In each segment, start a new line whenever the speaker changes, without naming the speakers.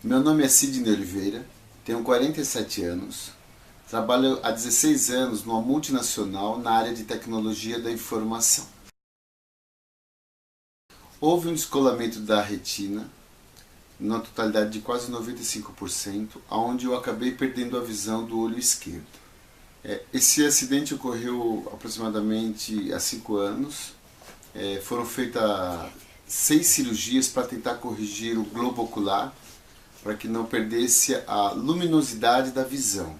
Meu nome é Sidney Oliveira, tenho 47 anos, trabalho há 16 anos numa multinacional na área de tecnologia da informação. Houve um descolamento da retina, na totalidade de quase 95%, onde eu acabei perdendo a visão do olho esquerdo. Esse acidente ocorreu aproximadamente há 5 anos. Foram feitas 6 cirurgias para tentar corrigir o globo ocular, para que não perdesse a luminosidade da visão.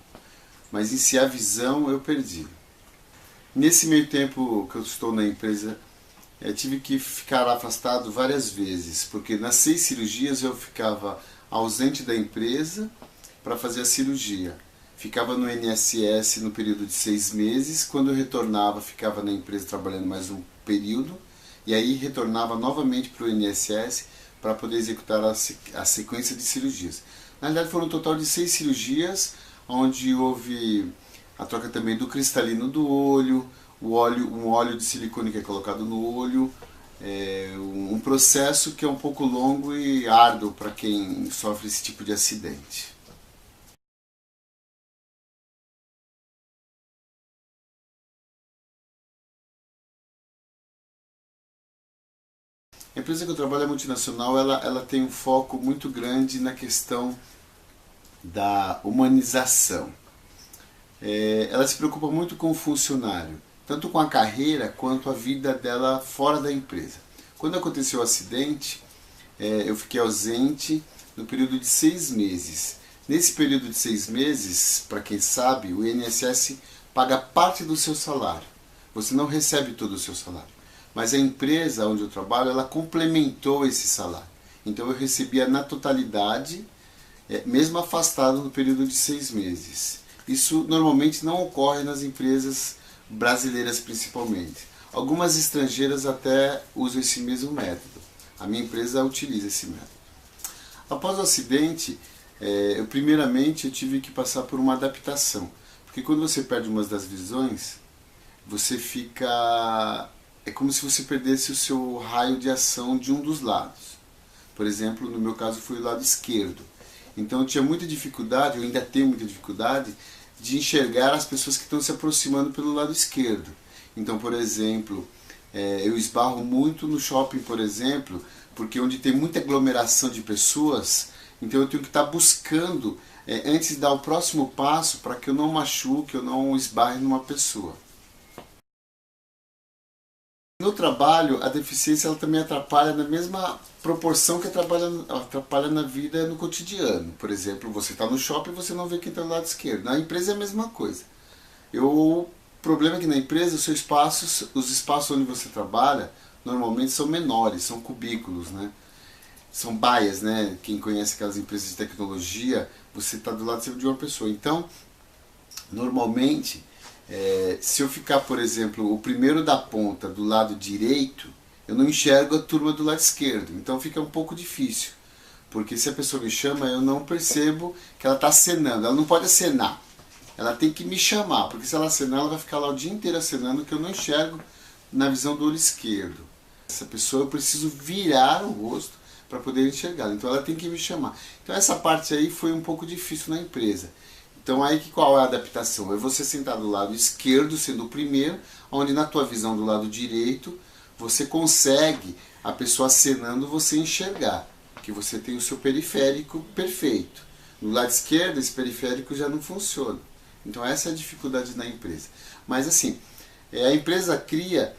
Mas em si a visão eu perdi. Nesse meio tempo que eu estou na empresa, tive que ficar afastado várias vezes, porque nas 6 cirurgias eu ficava ausente da empresa para fazer a cirurgia. Ficava no INSS no período de 6 meses, quando eu retornava ficava na empresa trabalhando mais um período, e aí retornava novamente para o INSS para poder executar a sequência de cirurgias. Na realidade foram um total de 6 cirurgias, onde houve a troca também do cristalino do olho, um óleo de silicone que é colocado no olho, um processo que é um pouco longo e árduo para quem sofre esse tipo de acidente. A empresa que eu trabalho é multinacional, ela tem um foco muito grande na questão da humanização. Ela se preocupa muito com o funcionário, tanto com a carreira quanto a vida dela fora da empresa. Quando aconteceu o acidente, eu fiquei ausente no período de 6 meses. Nesse período de 6 meses, para quem sabe, o INSS paga parte do seu salário. Você não recebe todo o seu salário. Mas a empresa onde eu trabalho, ela complementou esse salário. Então eu recebia na totalidade, mesmo afastado no período de 6 meses. Isso normalmente não ocorre nas empresas brasileiras principalmente. Algumas estrangeiras até usam esse mesmo método. A minha empresa utiliza esse método. Após o acidente, primeiramente eu tive que passar por uma adaptação. Porque quando você perde uma das visões, você fica... É como se você perdesse o seu raio de ação de um dos lados. Por exemplo, no meu caso foi o lado esquerdo. Então eu tinha muita dificuldade, eu ainda tenho muita dificuldade, de enxergar as pessoas que estão se aproximando pelo lado esquerdo. Então, por exemplo, eu esbarro muito no shopping, por exemplo, porque onde tem muita aglomeração de pessoas, então eu tenho que estar buscando, antes de dar o próximo passo, para que eu não machuque, eu não esbarre numa pessoa. No trabalho, a deficiência ela também atrapalha na mesma proporção que atrapalha na vida no cotidiano. Por exemplo, você está no shopping e você não vê quem está do lado esquerdo. Na empresa é a mesma coisa. O problema é que na empresa os espaços onde você trabalha normalmente são menores, são cubículos, né? São baias, né? Quem conhece aquelas empresas de tecnologia, você está do lado de uma pessoa. Então, normalmente, se eu ficar, por exemplo, o primeiro da ponta do lado direito, eu não enxergo a turma do lado esquerdo. Então fica um pouco difícil. Porque se a pessoa me chama, eu não percebo que ela está acenando. Ela não pode acenar. Ela tem que me chamar. Porque se ela acenar, ela vai ficar lá o dia inteiro acenando, que eu não enxergo na visão do olho esquerdo. Essa pessoa eu preciso virar o rosto para poder enxergá-la. Então ela tem que me chamar. Então essa parte aí foi um pouco difícil na empresa. Então aí qual é a adaptação? É você sentar do lado esquerdo, sendo o primeiro, onde na tua visão do lado direito, você consegue, a pessoa acenando, você enxergar, que você tem o seu periférico perfeito. No lado esquerdo, esse periférico já não funciona. Então essa é a dificuldade na empresa. Mas assim, a empresa cria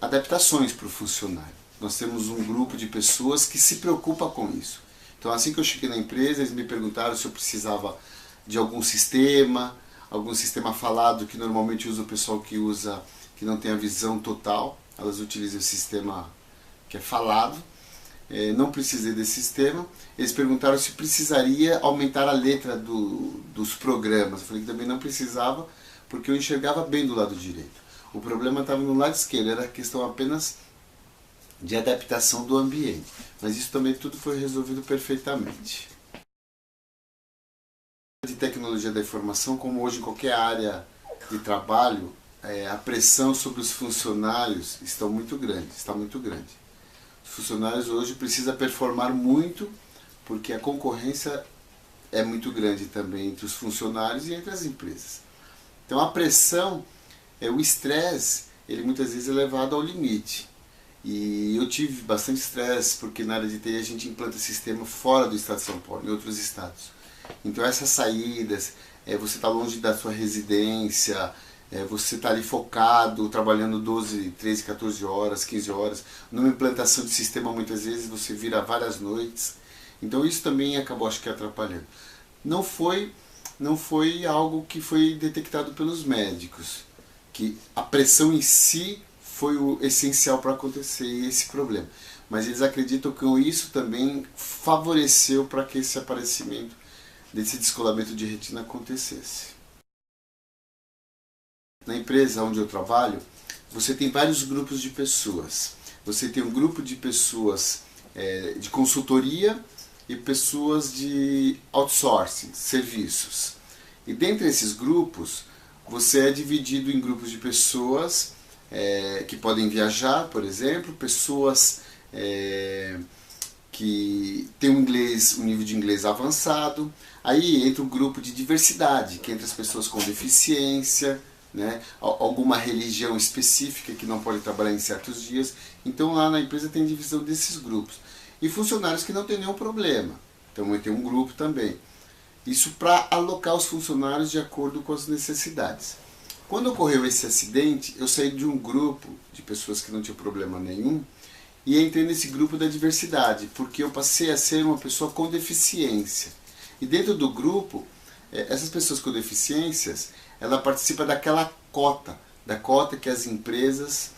adaptações para o funcionário. Nós temos um grupo de pessoas que se preocupa com isso. Então assim que eu cheguei na empresa, eles me perguntaram se eu precisava de algum sistema falado, que normalmente usa o pessoal que não tem a visão total, elas utilizam o sistema que é falado. Não precisei desse sistema. Eles perguntaram se precisaria aumentar a letra dos programas. Eu falei que também não precisava, porque eu enxergava bem do lado direito. O problema estava no lado esquerdo, era questão apenas de adaptação do ambiente. Mas isso também tudo foi resolvido perfeitamente. De tecnologia da informação, como hoje em qualquer área de trabalho, a pressão sobre os funcionários está muito grande. Os funcionários hoje precisam performar muito porque a concorrência é muito grande também entre os funcionários e entre as empresas. Então a pressão, o estresse, ele muitas vezes é levado ao limite. E eu tive bastante estresse, porque na área de TI a gente implanta sistema fora do estado de São Paulo, em outros estados. Então essas saídas, você está longe da sua residência, você está ali focado, trabalhando 12, 13, 14 horas, 15 horas. Numa implantação de sistema muitas vezes você vira várias noites. Então isso também acabou, acho que, atrapalhando. Não foi algo que foi detectado pelos médicos, que a pressão em si foi o essencial para acontecer esse problema. Mas eles acreditam que isso também favoreceu para que esse aparecimento desse descolamento de retina acontecesse. Na empresa onde eu trabalho, você tem vários grupos de pessoas. Você tem um grupo de pessoas de consultoria e pessoas de outsourcing, serviços. E dentre esses grupos, você é dividido em grupos de pessoas que podem viajar, por exemplo, pessoas que têm um nível de inglês avançado. Aí entra um grupo de diversidade, que entra as pessoas com deficiência, né, alguma religião específica que não pode trabalhar em certos dias. Então lá na empresa tem divisão desses grupos. E funcionários que não tem nenhum problema. Então tem um grupo também. Isso para alocar os funcionários de acordo com as necessidades. Quando ocorreu esse acidente, eu saí de um grupo de pessoas que não tinham problema nenhum e entrei nesse grupo da diversidade, porque eu passei a ser uma pessoa com deficiência. E dentro do grupo, essas pessoas com deficiências, ela participa daquela da cota que as empresas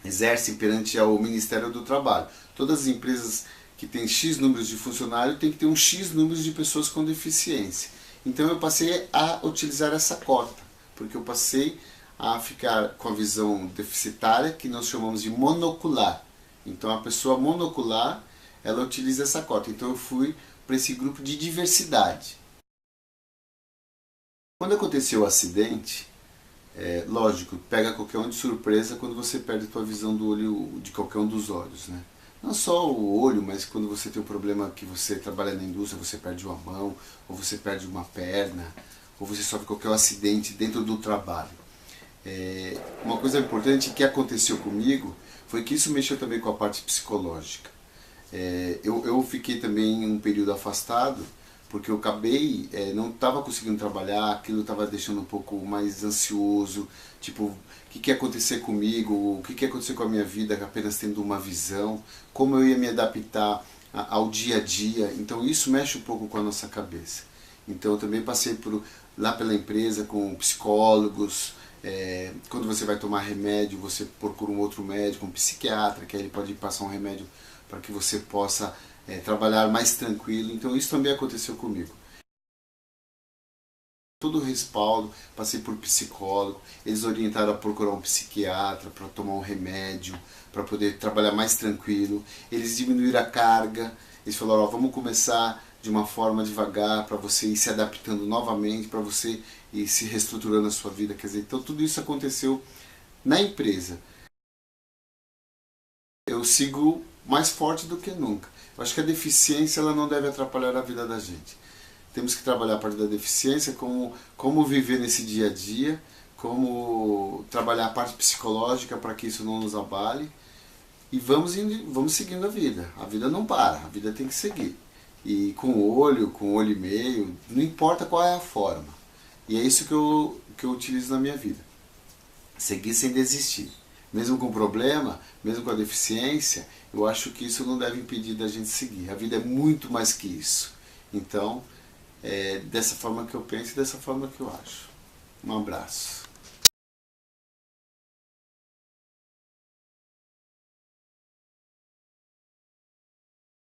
exercem perante ao Ministério do Trabalho. Todas as empresas que têm X números de funcionários têm que ter um X números de pessoas com deficiência. Então eu passei a utilizar essa cota, porque eu passei a ficar com a visão deficitária, que nós chamamos de monocular. Então a pessoa monocular, ela utiliza essa cota. Então eu fui para esse grupo de diversidade. Quando aconteceu o acidente, lógico, pega qualquer um de surpresa quando você perde a sua visão do olho, de qualquer um dos olhos, né? Não só o olho, mas quando você tem um problema que você trabalha na indústria, você perde uma mão, ou você perde uma perna, ou você sofre qualquer acidente dentro do trabalho. Uma coisa importante que aconteceu comigo foi que isso mexeu também com a parte psicológica. Eu fiquei também um período afastado, porque eu acabei, não estava conseguindo trabalhar, aquilo estava deixando um pouco mais ansioso, tipo, o que ia acontecer comigo, o que ia acontecer com a minha vida apenas tendo uma visão, como eu ia me adaptar ao dia a dia. Então isso mexe um pouco com a nossa cabeça. Então eu também passei lá pela empresa com psicólogos. Quando você vai tomar remédio, você procura um outro médico, um psiquiatra, que aí ele pode passar um remédio para que você possa trabalhar mais tranquilo. Então isso também aconteceu comigo. Todo o respaldo, passei por psicólogo, eles orientaram a procurar um psiquiatra para tomar um remédio, para poder trabalhar mais tranquilo. Eles diminuíram a carga, eles falaram, vamos começar de uma forma devagar para você ir se adaptando novamente, para você ir se reestruturando a sua vida. Quer dizer, então tudo isso aconteceu na empresa. Eu sigo mais forte do que nunca. Eu acho que a deficiência ela não deve atrapalhar a vida da gente. Temos que trabalhar a parte da deficiência, como viver nesse dia a dia, como trabalhar a parte psicológica para que isso não nos abale. E vamos seguindo a vida. A vida não para, a vida tem que seguir. E com olho e meio, não importa qual é a forma. E é isso que eu utilizo na minha vida. Seguir sem desistir. Mesmo com problema, mesmo com a deficiência, eu acho que isso não deve impedir da gente seguir. A vida é muito mais que isso. Então, dessa forma que eu penso e dessa forma que eu acho. Um abraço.